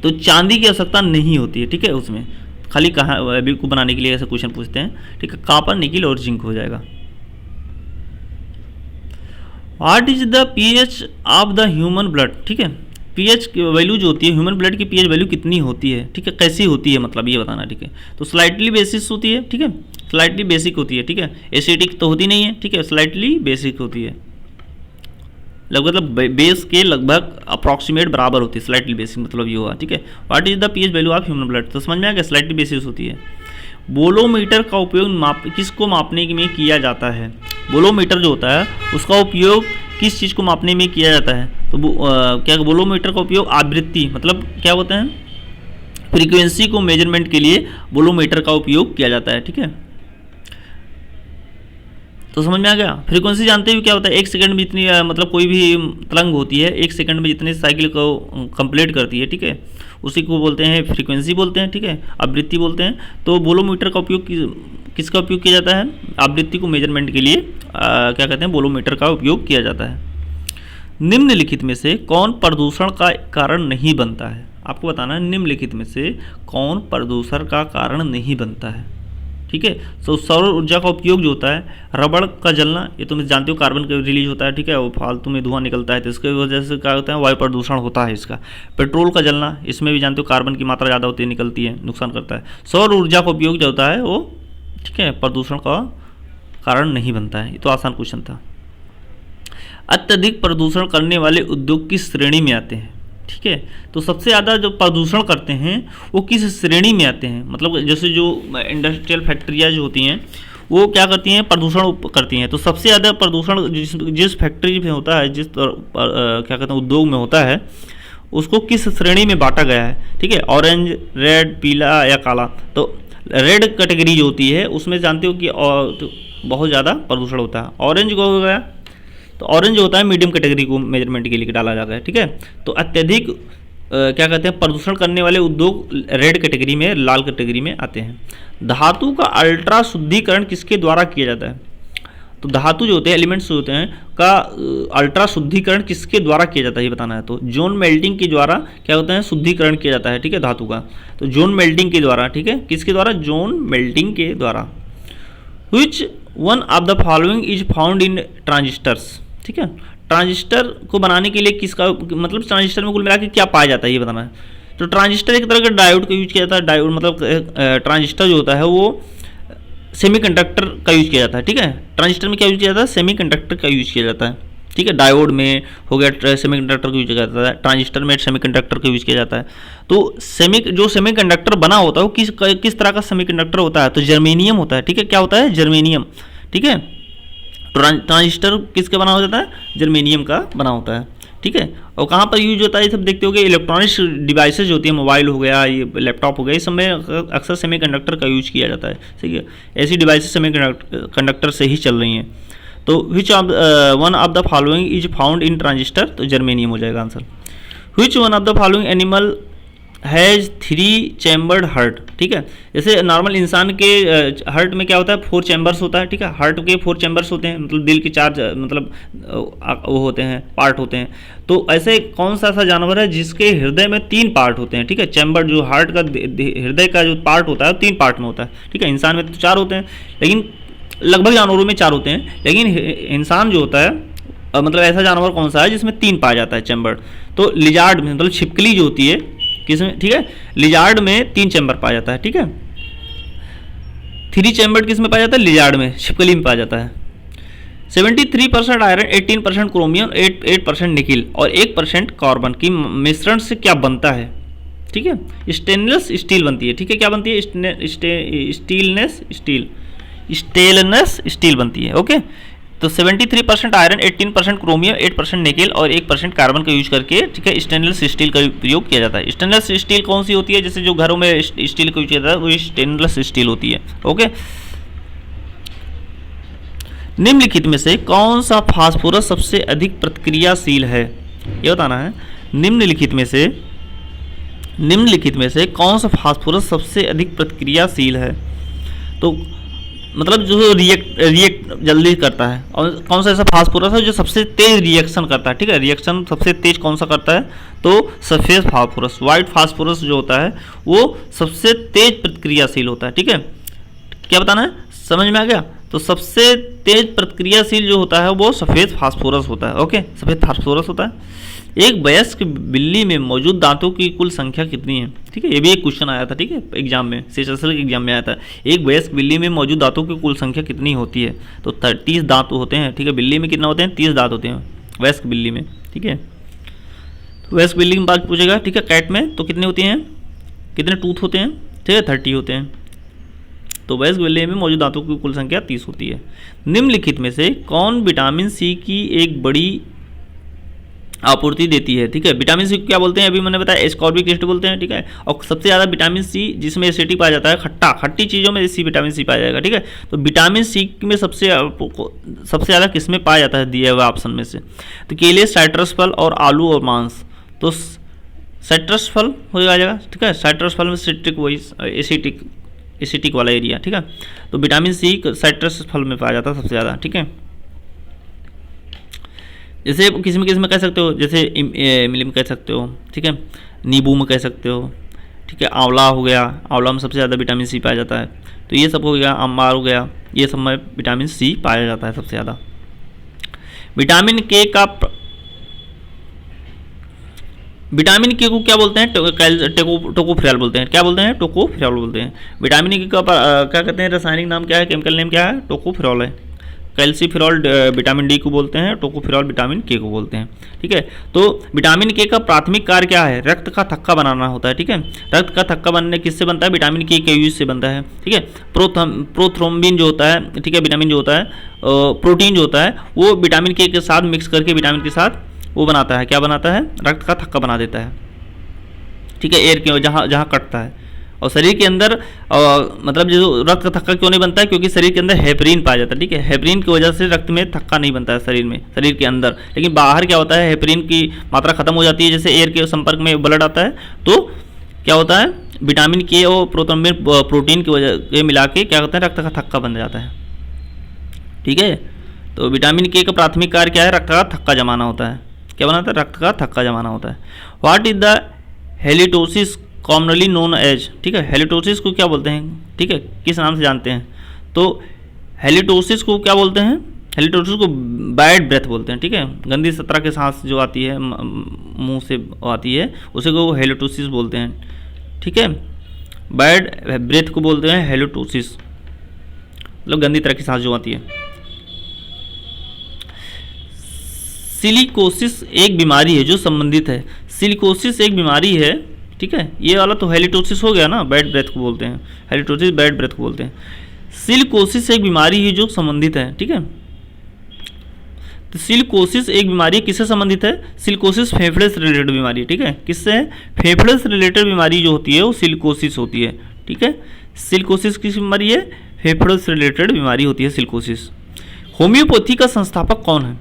तो चांदी की आवश्यकता नहीं होती है, ठीक है, उसमें खाली कहाँ अभी को बनाने के लिए ऐसा क्वेश्चन पूछते हैं, ठीक है। कॉपर, निकिल और जिंक हो जाएगा। What is the pH of the human blood, ठीक है। pH की वैल्यू जो होती है, ह्यूमन ब्लड की pH वैल्यू कितनी होती है, ठीक है, कैसी होती है, मतलब ये बताना, ठीक है। तो स्लाइटली बेसिस होती है, ठीक है, स्लाइटली बेसिक होती है, ठीक है, एसिडिक तो होती नहीं है, ठीक है, स्लाइटली बेसिक होती है, लगभग बेस के लगभग अप्रॉक्सीमेट बराबर होती है, स्लाइटली बेसिक मतलब ये हुआ, ठीक है। What is the pH value of human blood, तो समझ में आ गया, स्लाइटली बेसिस होती है। बोलोमीटर का उपयोग किसको मापने में किया जाता है, बोलोमीटर जो होता है उसका उपयोग किस चीज़ को मापने में किया जाता है, तो क्या बोलोमीटर का उपयोग आवृत्ति मतलब क्या होता है, फ्रीक्वेंसी को मेजरमेंट के लिए बोलोमीटर का उपयोग किया जाता है, ठीक है। तो समझ में आ गया। फ्रीक्वेंसी जानते हुए क्या होता है, एक सेकंड में जितनी मतलब कोई भी तरंग होती है एक सेकंड में जितने साइकिल को कंप्लीट करती है, ठीक है, उसी को बोलते हैं फ्रीक्वेंसी बोलते हैं, ठीक है, आवृत्ति बोलते हैं। तो बोलोमीटर का उपयोग किसका उपयोग किया जाता है, आवृत्ति को मेजरमेंट के लिए क्या कहते हैं, बोलोमीटर का उपयोग किया जाता है। निम्नलिखित में से कौन प्रदूषण का कारण नहीं बनता है? आपको बताना है निम्नलिखित में से कौन प्रदूषण का कारण नहीं बनता है। ठीक है, तो सौर ऊर्जा का उपयोग जो होता है, रबड़ का जलना, ये तुम जानते हो कार्बन का रिलीज होता है, ठीक है, वो फालतू में धुआं निकलता है, तो इसकी वजह से क्या होता है, वायु प्रदूषण होता है इसका। पेट्रोल का जलना, इसमें भी जानते हो कार्बन की मात्रा ज़्यादा होती है, निकलती है, नुकसान करता है। सौर ऊर्जा का उपयोग जो होता है वो, ठीक है, प्रदूषण का कारण नहीं बनता है। ये तो आसान क्वेश्चन था। अत्यधिक प्रदूषण करने वाले उद्योग किस श्रेणी में आते हैं? ठीक है, तो सबसे ज़्यादा जो प्रदूषण करते हैं वो किस श्रेणी में आते हैं? मतलब जैसे जो इंडस्ट्रियल फैक्ट्रियाँ जो होती हैं वो क्या करती हैं, प्रदूषण करती हैं। तो सबसे ज़्यादा प्रदूषण जिस फैक्ट्री में होता है, जिस क्या कहते हैं उद्योग में होता है, उसको किस श्रेणी में बांटा गया है? ठीक है, ऑरेंज, रेड, पीला या काला। तो रेड कैटेगरी जो होती है उसमें जानते हो कि बहुत ज़्यादा प्रदूषण होता है। ऑरेंज को हो गया, तो ऑरेंज होता है मीडियम कैटेगरी को मेजरमेंट के लिए डाला जाता है। ठीक है, तो अत्यधिक क्या कहते हैं प्रदूषण करने वाले उद्योग रेड कैटेगरी में, लाल कैटेगरी में आते हैं। धातु का अल्ट्रा शुद्धिकरण किसके द्वारा किया जाता है? तो धातु जो होते हैं, एलिमेंट्स होते हैं का अल्ट्रा शुद्धिकरण किसके द्वारा किया जाता है ये बताना है। तो जोन मेल्टिंग के द्वारा क्या होता है, शुद्धिकरण किया जाता है। ठीक है, धातु का तो जोन मेल्टिंग के द्वारा। ठीक है, किसके द्वारा? जोन मेल्टिंग के द्वारा। Which one of the following is found in transistors? ठीक है, ट्रांजिस्टर को बनाने के लिए किसका, मतलब ट्रांजिस्टर में कुल मिला के क्या पाया जाता है ये बताना है। तो ट्रांजिस्टर एक तरह का डायोड का यूज किया जाता है। डायोड मतलब ट्रांजिस्टर जो होता है वो सेमीकंडक्टर का यूज किया जाता है। ठीक है, ट्रांजिस्टर में क्या यूज किया जाता है? सेमीकंडक्टर का यूज किया जाता है। ठीक है, डायोड में हो गया सेमीकंडक्टर का यूज किया जाता है, ट्रांजिस्टर में सेमीकंडक्टर का यूज किया जाता है। तो जो सेमीकंडक्टर बना होता है वो किस तरह का सेमीकंडक्टर होता है? तो जर्मेनियम होता है। ठीक है, क्या होता है? जर्मेनियम। ठीक है, ट्रांजिस्टर किसका बना हो जाता है? जर्मेनियम का बना होता है। ठीक है, और कहाँ पर यूज होता है ये सब देखते होगे, इलेक्ट्रॉनिक्स डिवाइसेज होती है, मोबाइल हो गया, ये लैपटॉप हो गया, इस सब में अक्सर सेमीकंडक्टर का यूज किया जाता है। ठीक है, ऐसी डिवाइसेज सेमीकंडक्टर से ही चल रही हैं। तो which of one of the following is found in transistor? तो जर्मेनियम हो जाएगा answer. Which one of the following animal has 3 chambered heart? ठीक है, जैसे नॉर्मल इंसान के हार्ट में क्या होता है, 4 चैम्बर्स होता है। ठीक है, हार्ट के 4 चैम्बर्स होते हैं, मतलब दिल के 4 मतलब वो होते हैं, पार्ट होते हैं। तो ऐसे कौन सा ऐसा जानवर है जिसके हृदय में 3 पार्ट होते हैं? ठीक है, चैम्बर जो हार्ट का हृदय का जो पार्ट होता है 3 पार्ट में होता है। ठीक है, इंसान में तो 4 होते हैं, लेकिन लगभग जानवरों में 4 होते हैं, लेकिन इंसान जो होता है मतलब ऐसा जानवर कौन सा है जिसमें 3 पाया जाता है चैम्बर? तो लिजार्ड में, मतलब छिपकली जो होती है किसमें? ठीक है, लिजार्ड में 3 चैम्बर पाया जाता है। ठीक है, 3 चैम्बर किस में पाया जाता है? लिजार्ड में, छिपकली में पाया जाता है। 73% आयरन, 18% क्रोमियम, 8% निकिल और 1% कार्बन की मिश्रण से क्या बनता है? ठीक है, स्टेनलेस स्टील बनती है। ठीक है, क्या बनती है? स्टेनलेस स्टील बनती है। ओके, तो 73% आयरन, 18% क्रोमियम, 8% निकेल और 1% कार्बन का यूज करके, ठीक है, स्टेनलेस स्टील का प्रयोग किया जाता है। स्टेनलेस स्टील कौन सी होती है? जैसे जो घरों में स्टील का यूज किया जाता है वो स्टेनलेस स्टील होती है। ओके, निम्नलिखित में से कौन सा फास्फोरस सबसे अधिक प्रतिक्रियाशील है? ये बताना है। निम्नलिखित में से कौन सा फास्फोरस सबसे अधिक प्रतिक्रियाशील है? तो मतलब जो रिएक्ट जल्दी करता है, और कौन सा ऐसा फास्फोरस है जो सबसे तेज रिएक्शन करता है? ठीक है, रिएक्शन सबसे तेज कौन सा करता है? तो सफ़ेद फास्फोरस, वाइट फास्फोरस जो होता है वो सबसे तेज प्रतिक्रियाशील होता है। ठीक है, क्या बताना है? समझ में आ गया? तो सबसे तेज प्रतिक्रियाशील जो होता है वो सफ़ेद फास्फोरस होता है। ओके, सफ़ेद फास्फोरस होता है। एक वयस्क बिल्ली में मौजूद दांतों की कुल संख्या कितनी है? ठीक है, ये भी एक क्वेश्चन आया था। ठीक है, एग्जाम में, सेशनल के एग्जाम में आया था। एक वयस्क बिल्ली में मौजूद दांतों की कुल संख्या कितनी होती है? तो 30 दांत होते हैं। ठीक है, बिल्ली में कितना होते हैं? 30 दांत होते हैं वयस्क बिल्ली में। ठीक है, तो वयस्क बिल्ली की बात पूछेगा। ठीक है, कैट में तो कितनी होती हैं, कितने टूथ होते हैं? ठीक है, 30 होते हैं। तो वयस्क बिल्ली में मौजूद दांतों की कुल संख्या 30 होती है। निम्नलिखित में से कौन विटामिन सी की एक बड़ी आपूर्ति देती है? ठीक है, विटामिन सी क्या बोलते हैं? अभी मैंने बताया एस्कॉर्बिक एसिड बोलते हैं। ठीक है, और सबसे ज़्यादा विटामिन सी जिसमें एसिडिक पाया जाता है, खट्टी चीज़ों में इसी विटामिन सी पाया जाएगा। ठीक है, तो विटामिन सी में सबसे ज़्यादा किस में पाया जाता है दिया हुआ ऑप्शन में से? तो केले, साइट्रस फल और आलू और मांस। तो साइट्रस फल हो जाएगा। ठीक है, साइट्रस फल में सिट्रिक वही एसिटिक वाला एरिया। ठीक है, तो विटामिन सी साइट्रस फल में पाया जाता है सबसे ज़्यादा। ठीक है, जैसे किसी में कह सकते हो, जैसे इमली में कह सकते हो, ठीक है, नींबू में कह सकते हो, ठीक है, आंवला हो गया, आंवला में सबसे ज़्यादा विटामिन सी पाया जाता है। तो ये सब हो गया, अम्बार हो गया, ये सब में विटामिन सी पाया जाता है सबसे ज़्यादा। विटामिन के का विटामिन के को क्या बोलते हैं? टोकोफेरॉल बोलते हैं। क्या बोलते हैं? टोकोफेरॉल बोलते हैं। विटामिन के का क्या कहते हैं? रासायनिक नाम क्या है? केमिकल नेम क्या है? टोकोफेरॉल है। कैल्सीफेरॉल विटामिन डी को बोलते हैं, टोकोफेरॉल विटामिन के को बोलते हैं, ठीक है। तो विटामिन के का प्राथमिक कार्य क्या है? रक्त का थक्का बनाना होता है, ठीक है। रक्त का थक्का बनने किससे बनता है? विटामिन के यूज से बनता है, ठीक है। प्रोथ्रोम्बिन जो होता है, ठीक है, विटामिन जो होता है, प्रोटीन जो होता है, वो विटामिन के साथ मिक्स करके विटामिन के साथ वो बनाता है, क्या बनाता है? रक्त का थक्का बना देता है, ठीक है, एयर के जहाँ जहाँ कटता है। और शरीर के अंदर मतलब जो रक्त का थक्का क्यों नहीं बनता है? क्योंकि शरीर के अंदर हेपरिन पाया जाता है, ठीक है। हेपरिन की वजह से रक्त में थक्का नहीं बनता है शरीर में, शरीर के अंदर। लेकिन बाहर क्या होता है? हेपरिन की मात्रा खत्म हो जाती है, जैसे एयर के संपर्क में ब्लड आता है तो क्या होता है? विटामिन के और प्रोटीन की वजह से मिला के क्या होता है? रक्त का थक्का बन जाता है, ठीक है। तो विटामिन के का प्राथमिक कार्य क्या है? रक्त का थक्का जमाना होता है। क्या बनाता है? रक्त का थक्का जमाना होता है। What is the halitosis commonly known as, ठीक है। हेलिटोसिस को क्या बोलते हैं, ठीक है, किस नाम से जानते हैं? तो हेलिटोसिस को क्या बोलते हैं? हेलिटोसिस को बैड ब्रेथ बोलते हैं, ठीक है। गंदी सतरा के सांस जो आती है मुंह से आती है उसे को हेलिटोसिस बोलते हैं, ठीक है। बैड ब्रेथ को बोलते हैं हेलिटोसिस, मतलब गंदी तरह की सांस जो आती है। सिलिकोसिस एक बीमारी है जो संबंधित है। सिलिकोसिस एक बीमारी है, ठीक है। ये वाला तो हेलिटोसिस हो गया ना, बैड ब्रेथ को बोलते हैं, हेलिटोसिस बैड ब्रेथ को बोलते हैं। सिलिकोसिस एक बीमारी है जो संबंधित है, ठीक है। तो सिलिकोसिस एक बीमारी किससे संबंधित है? सिलिकोसिस फेफड़े से रिलेटेड बीमारी है, ठीक है। किससे है? फेफड़े से रिलेटेड बीमारी जो होती है वो सिलिकोसिस होती है, ठीक है। सिलिकोसिस किस बीमारी है? फेफड़े से रिलेटेड बीमारी होती है सिलिकोसिस। होम्योपैथी का संस्थापक कौन है?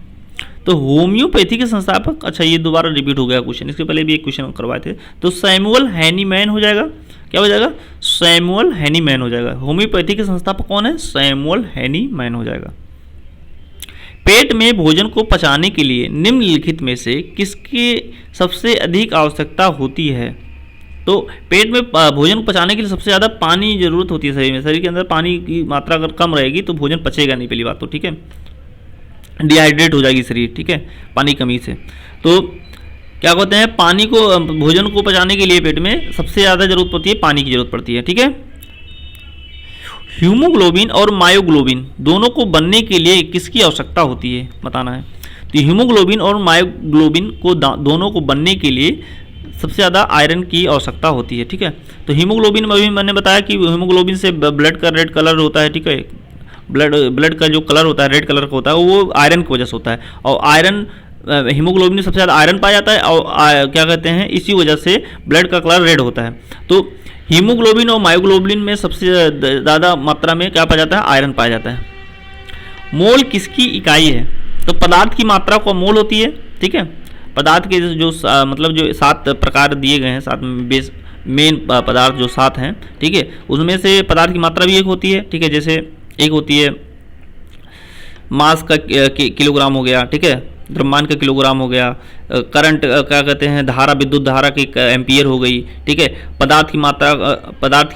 तो होम्योपैथी के संस्थापक, अच्छा ये दोबारा रिपीट हो गया क्वेश्चन, इसके पहले भी एक क्वेश्चन करवाए थे। तो सैमुअल हैनीमैन हो जाएगा, क्या हो जाएगा? सैमुअल हैनीमैन हो जाएगा। होम्योपैथी के संस्थापक कौन है? सैमुअल हैनीमैन हो जाएगा। पेट में भोजन को पचाने के लिए निम्नलिखित में से किसकी सबसे अधिक आवश्यकता होती है? तो पेट में भोजन को पचाने के लिए सबसे ज़्यादा पानी की जरूरत होती है शरीर में। शरीर के अंदर पानी की मात्रा अगर कम रहेगी तो भोजन पचेगा नहीं, पहली बात तो, ठीक है। डिहाइड्रेट हो जाएगी शरीर, ठीक है, पानी कमी से। तो क्या कहते हैं? पानी को, भोजन को पचाने के लिए पेट में सबसे ज़्यादा जरूरत पड़ती है, पानी की जरूरत पड़ती है, ठीक है। हीमोग्लोबिन और मायोग्लोबिन दोनों को बनने के लिए किसकी आवश्यकता होती है? बताना है। तो हीमोग्लोबिन और मायोग्लोबिन को दोनों को बनने के लिए सबसे ज़्यादा आयरन की आवश्यकता होती है, ठीक है। तो हीमोग्लोबिन में भी मैंने बताया कि हीमोग्लोबिन से ब्लड का रेड कलर होता है, ठीक है। ब्लड का जो कलर होता है रेड कलर का होता है वो आयरन की वजह से होता है। और आयरन, हीमोग्लोबिन में सबसे ज़्यादा आयरन पाया जाता है और क्या कहते हैं, इसी वजह से ब्लड का कलर रेड होता है। तो हीमोग्लोबिन और मायोग्लोबिन में सबसे ज़्यादा मात्रा में क्या पाया जाता है? आयरन पाया जाता है। मोल किसकी इकाई है? तो पदार्थ की मात्रा को मोल होती है, ठीक है। पदार्थ के जो मतलब जो 7 प्रकार दिए गए हैं, 7 बेस मेन पदार्थ जो 7 हैं, ठीक है, उसमें से पदार्थ की मात्रा भी एक होती है, ठीक है। जैसे एक होती है मास का किलोग्राम हो गया, ठीक है, द्रव्यमान का किलोग्राम हो गया, करंट क्या कहते हैं, धारा, विद्युत धारा की एम्पियर हो गई, ठीक है। पदार्थ की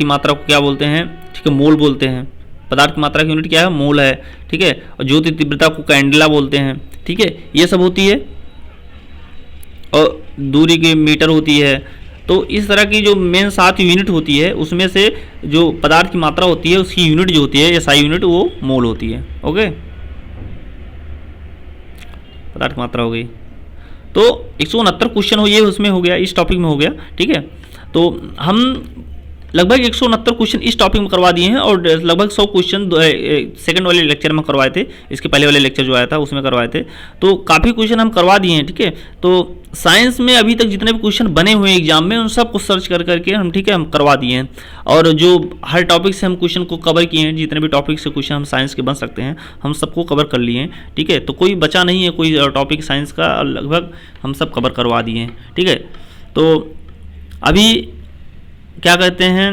मात्रा को क्या बोलते हैं? ठीक है, मोल बोलते हैं। पदार्थ की मात्रा की यूनिट क्या है? मोल है, ठीक है। और ज्योति तीव्रता को कैंडेला बोलते हैं, ठीक है, ये सब होती है। और दूरी की मीटर होती है। तो इस तरह की जो मेन 7 यूनिट होती है उसमें से जो पदार्थ की मात्रा होती है उसकी यूनिट जो होती है, एसआई यूनिट, वो मोल होती है, ओके। पदार्थ की मात्रा हो गई। तो 169 क्वेश्चन हो, ये उसमें हो गया, इस टॉपिक में हो गया, ठीक है। तो हम लगभग 169 क्वेश्चन इस टॉपिक में करवा दिए हैं और लगभग 100 क्वेश्चन सेकंड वाले लेक्चर में करवाए थे। इसके पहले वाले लेक्चर जो आया था उसमें करवाए थे। तो काफ़ी क्वेश्चन हम करवा दिए हैं, ठीक है। तो साइंस में अभी तक जितने भी क्वेश्चन बने हुए हैं एग्जाम में उन सबको सर्च कर करके हम, ठीक है, हम करवा दिए हैं। और जो हर टॉपिक से हम क्वेश्चन को कवर किए हैं, जितने भी टॉपिक से क्वेश्चन हम साइंस के बन सकते हैं हम सबको कवर कर लिए हैं, ठीक है। तो कोई बचा नहीं है कोई टॉपिक साइंस का, लगभग हम सब कवर करवा दिए हैं, ठीक है। तो अभी क्या कहते हैं,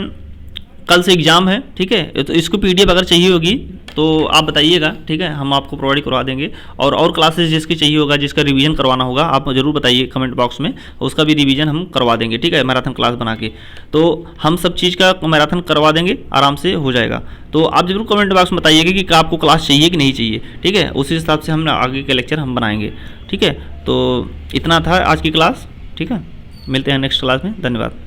कल से एग्ज़ाम है, ठीक है। तो इसको PDF अगर चाहिए होगी तो आप बताइएगा, ठीक है, हम आपको प्रोवाइड करवा देंगे। और क्लासेस जिसकी चाहिए होगा, जिसका रिवीजन करवाना होगा, आप ज़रूर बताइए कमेंट बॉक्स में, उसका भी रिवीजन हम करवा देंगे, ठीक है, मैराथन क्लास बना के। तो हम सब चीज़ का मैराथन करवा देंगे, आराम से हो जाएगा। तो आप जरूर कमेंट बॉक्स में बताइएगा कि आपको क्लास चाहिए कि नहीं चाहिए, ठीक है, उसी हिसाब से हम आगे के लेक्चर हम बनाएंगे, ठीक है। तो इतना था आज की क्लास, ठीक है, मिलते हैं नेक्स्ट क्लास में, धन्यवाद।